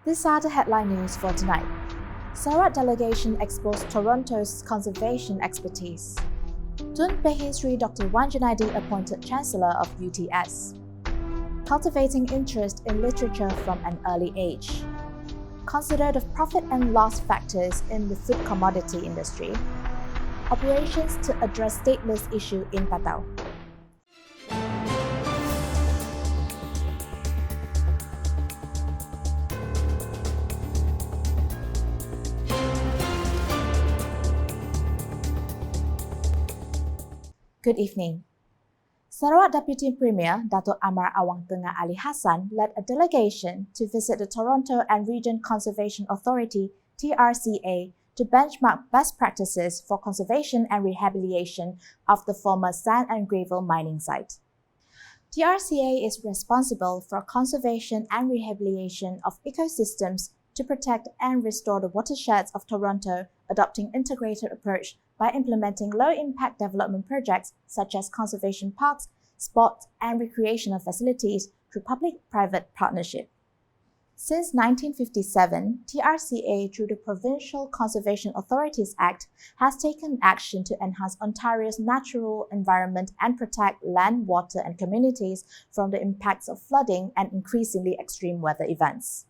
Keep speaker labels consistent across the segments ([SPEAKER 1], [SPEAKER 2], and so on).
[SPEAKER 1] These are the headline news for tonight. Sarawak Delegation exposed Toronto's conservation expertise. Tun Pehin Sri Dr. Junaidi appointed Chancellor of UTS. Cultivating interest in literature from an early age. Consider the profit and loss factors in the food commodity industry. Operations to address stateless issue in Tatau. Good evening. Sarawak Deputy Premier Datuk Amar Awang Tengah Ali Hassan led a delegation to visit the Toronto and Region Conservation Authority (TRCA) to benchmark best practices for conservation and rehabilitation of the former sand and gravel mining site. TRCA is responsible for conservation and rehabilitation of ecosystems to protect and restore the watersheds of Toronto, adopting integrated approach by implementing low-impact development projects such as conservation parks, sports and recreational facilities through public-private partnership. Since 1957, TRCA, through the Provincial Conservation Authorities Act, has taken action to enhance Ontario's natural environment and protect land, water and communities from the impacts of flooding and increasingly extreme weather events.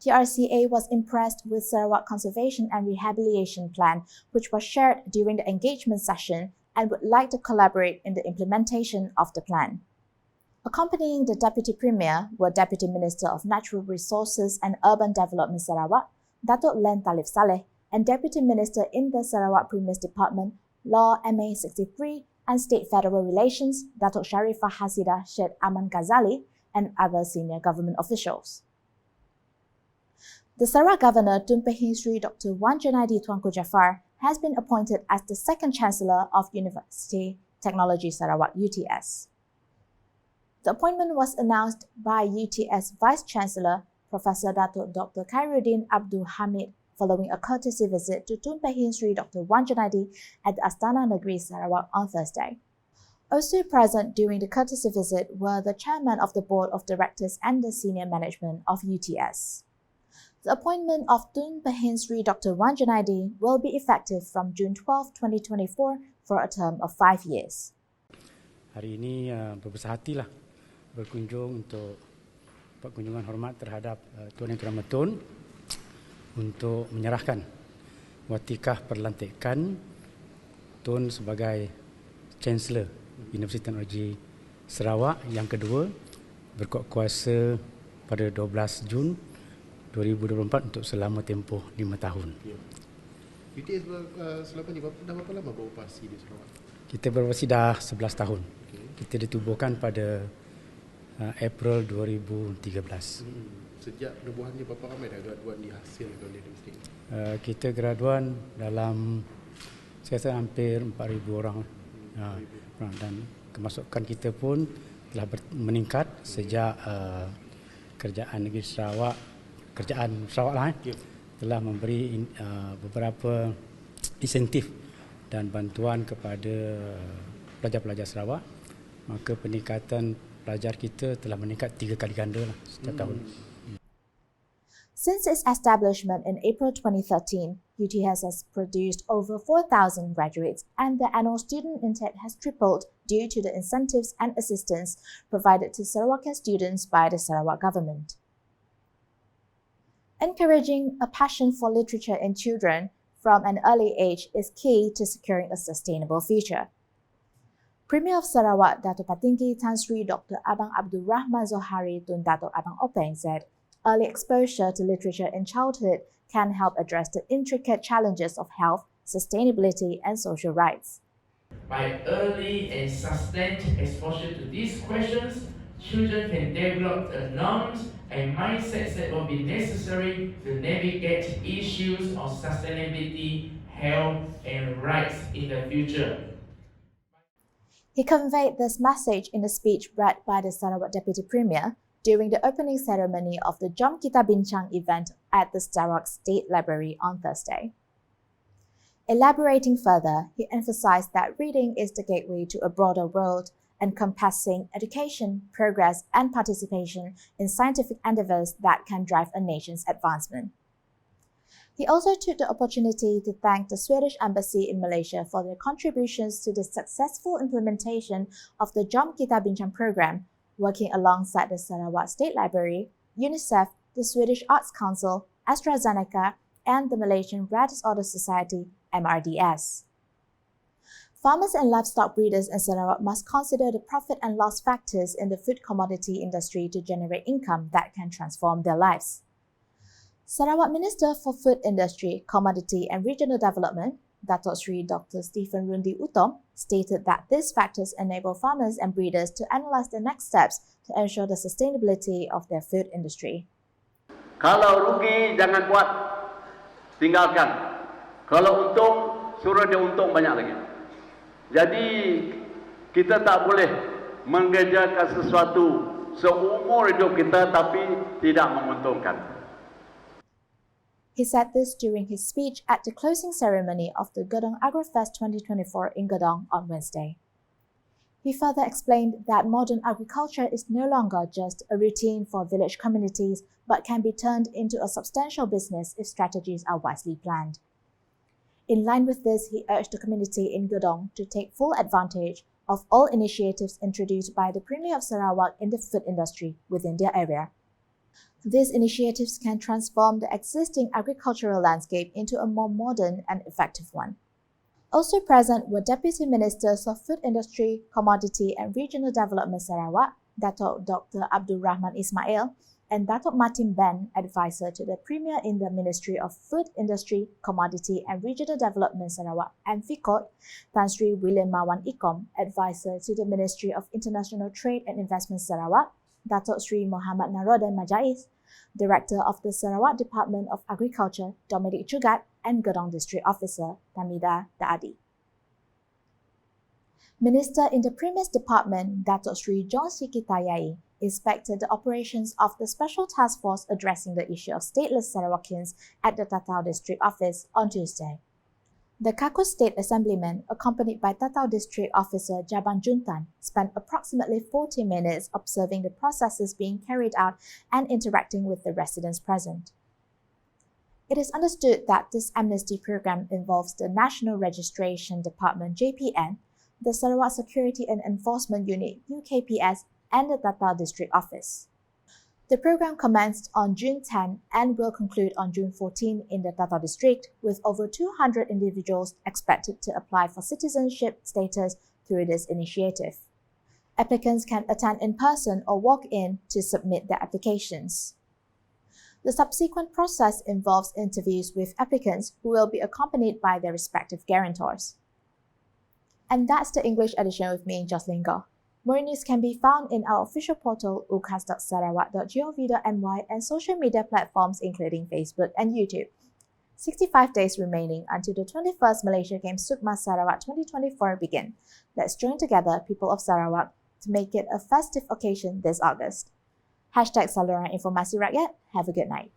[SPEAKER 1] TRCA was impressed with Sarawak Conservation and Rehabilitation Plan, which was shared during the engagement session, and would like to collaborate in the implementation of the plan. Accompanying the Deputy Premier were Deputy Minister of Natural Resources and Urban Development Sarawak, Datuk Len Talib Saleh, and Deputy Minister in the Sarawak Premier's Department, Law MA 63 and State Federal Relations, Datuk Sharifah Hasidah Syed Aman Ghazali, and other senior government officials. The Sarawak Governor Tun Pehin Sri Dr. Wan Junaidi Tuanku Jaafar has been appointed as the second Chancellor of University Technology Sarawak UTS. The appointment was announced by UTS Vice Chancellor Professor Datuk Dr. Khairuddin Abdul Hamid following a courtesy visit to Tun Pehin Sri Dr. Wan Junaidi at the Astana Negeri Sarawak on Thursday. Also present during the courtesy visit were the Chairman of the Board of Directors and the senior management of UTS. The appointment of Tun Pehin Sri Dr. Wan Junaidi will be effective from June 12, 2024 for a term of 5 years.
[SPEAKER 2] Hari ini berbesar hatilah berkunjung untuk kunjungan hormat terhadap Tuan Yang Teramat Tun untuk menyerahkan watikah perlantikan Tun sebagai Chancellor Universiti Teknologi Sarawak yang kedua berkuat kuasa pada 12 Jun 2024 untuk selama tempoh 5 tahun.
[SPEAKER 3] UTS selama ni dah berapa lama beroperasi di Sarawak?
[SPEAKER 2] Kita beroperasi dah 11 tahun. Okay. Kita ditubuhkan pada April 2013.
[SPEAKER 3] Sejak penubuhannya berapa ramai dah graduan dihasilkan oleh universiti?
[SPEAKER 2] Kita graduan dalam saya rasa hampir 4,000 orang. Dan kemasukan kita pun telah meningkat sejak kerajaan negeri Sarawak telah memberi beberapa insentif dan bantuan kepada pelajar-pelajar Sarawak, maka peningkatan pelajar kita telah meningkat 3 kali ganda setiap tahun.
[SPEAKER 1] Since its establishment in April 2013, UTS has produced over 4,000 graduates, and the annual student intake has tripled due to the incentives and assistance provided to Sarawakian students by the Sarawak government. Encouraging a passion for literature in children from an early age is key to securing a sustainable future. Premier of Sarawak, Datuk Patinggi Tan Sri Dr. Abang Abdul Rahman Zohari Tun Datuk Abang Openg said, early exposure to literature in childhood can help address the intricate challenges of health, sustainability and social rights.
[SPEAKER 4] By early and sustained exposure to these questions, children can develop the norms and mindsets that will be necessary to navigate issues of sustainability, health, and rights in the future.
[SPEAKER 1] He conveyed this message in a speech read by the Sarawak Deputy Premier during the opening ceremony of the Jom Kita Bincang event at the Sarawak State Library on Thursday. Elaborating further, he emphasized that reading is the gateway to a broader world encompassing education, progress, and participation in scientific endeavors that can drive a nation's advancement. He also took the opportunity to thank the Swedish Embassy in Malaysia for their contributions to the successful implementation of the Jom Kita Bincang program, working alongside the Sarawak State Library, UNICEF, the Swedish Arts Council, AstraZeneca, and the Malaysian Rare Disorder Society, MRDS. Farmers and livestock breeders in Sarawak must consider the profit and loss factors in the food commodity industry to generate income that can transform their lives. Sarawak Minister for Food Industry, Commodity and Regional Development, Datuk Sri Dr. Stephen Rundi Utom, stated that these factors enable farmers and breeders to analyse the next steps to ensure the sustainability of their food industry.
[SPEAKER 5] Kalau rugi, jangan buat, tinggalkan. Kalau untung, suruh dia untung banyak lagi. Jadi, kita tak boleh mengerjakan sesuatu seumur hidup kita tapi tidak menguntungkan.
[SPEAKER 1] He said this during his speech at the closing ceremony of the Gedong AgroFest 2024 in Gedong on Wednesday. He further explained that modern agriculture is no longer just a routine for village communities, but can be turned into a substantial business if strategies are wisely planned. In line with this, he urged the community in Gedong to take full advantage of all initiatives introduced by the Premier of Sarawak in the food industry within their area. These initiatives can transform the existing agricultural landscape into a more modern and effective one. Also present were Deputy Ministers of Food Industry, Commodity and Regional Development Sarawak, Datuk Dr. Abdul Rahman Ismail, and Datuk Martin Ben, Advisor to the Premier in the Ministry of Food Industry, Commodity and Regional Development Sarawak, and FICOT, Tan Sri William Mawan Ikom, Advisor to the Ministry of International Trade and Investment Sarawak, Datuk Sri Muhammad Naroden Majais, Director of the Sarawak Department of Agriculture, Dominic Jugat, and Gedong District Officer, Tamida Daadi. Minister in the Premier's Department, Datuk Sri John Sikitayai, inspected the operations of the Special Task Force addressing the issue of stateless Sarawakians at the Tatau District Office on Tuesday. The Kakus State Assemblyman, accompanied by Tatau District Officer Jaban Juntan, spent approximately 40 minutes observing the processes being carried out and interacting with the residents present. It is understood that this amnesty program involves the National Registration Department JPN, the Sarawak Security and Enforcement Unit UKPS, and the Tatau District Office. The program commenced on June 10 and will conclude on June 14 in the Tatau District, with over 200 individuals expected to apply for citizenship status through this initiative. Applicants can attend in person or walk in to submit their applications. The subsequent process involves interviews with applicants who will be accompanied by their respective guarantors. And that's the English edition with me, Jocelyn. More news can be found in our official portal, ukas.sarawak.gov.my, and social media platforms including Facebook and YouTube. 65 days remaining until the 21st Malaysia Games Sukma Sarawak 2024 begin. Let's join together, people of Sarawak, to make it a festive occasion this August. #Saluran Informasi Rakyat. Have a good night.